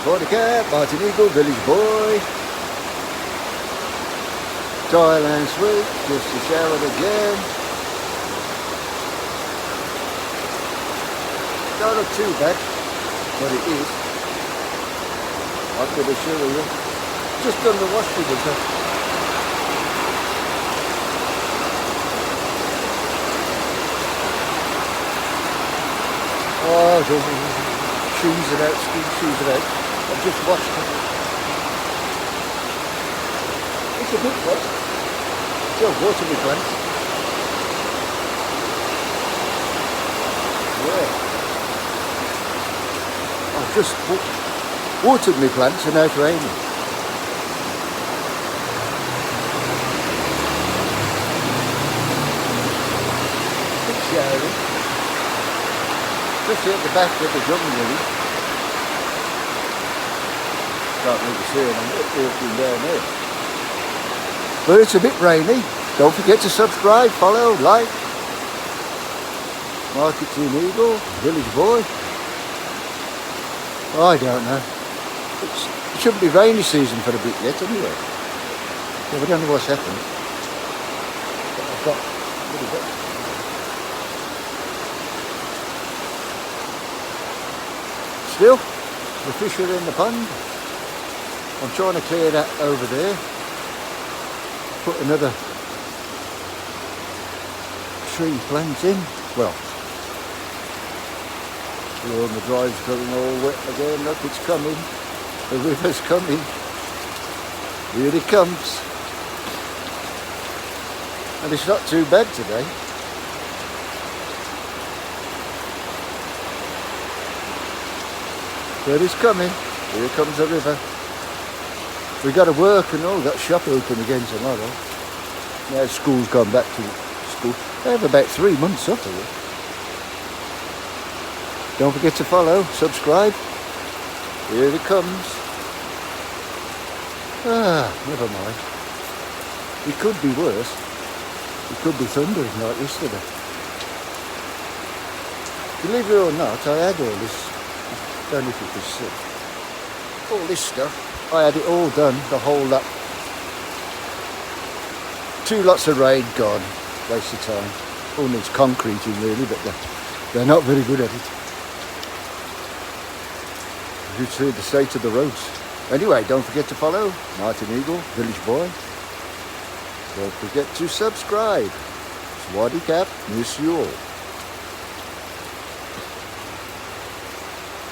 Swaddy Cap, Martin Eagle, Village Boy. Thailand Sweet, just to shower again. Don't look too bad, but it is. I could assure you. Just done the wash with it. Oh, shoes are out, shoes are out. I've just washed it. It's a bit wet. Still water my plants. Yeah. I've just watered my plants and now it's raining. It's showering. Especially at the back of the jungle. Can't really see it, I'm walking down there. But it's a bit rainy. Don't forget to subscribe, follow, like. Marketing Eagle, Village Boy. Oh, I don't know. It shouldn't be rainy season for a bit yet anyway. Yeah, we don't know what's happened. But I've got a little bit. Still, the fish are in the pond. I'm trying to clear that over there. Put another tree plant in. Well, the drive's going all wet again. Look, it's coming. The river's coming. Here it comes. And it's not too bad today. But it's coming. Here comes the river. We got to work and all. Got shop open again tomorrow. Now school's gone back to school. They have about 3 months off of it. Don't forget to follow, subscribe. Here it comes. Ah, never mind. It could be worse. It could be thundering like yesterday. Believe it or not, I had all this. I don't know if you can see. All this stuff. I had it all done, the whole lot. 2 lots of rain gone. Waste of time. All needs concreting really, but they're not very good at it. You see the state of the roads. Anyway, don't forget to follow Martin Eagle, Village Boy. Don't forget to subscribe. Swaddy Cap, miss you all.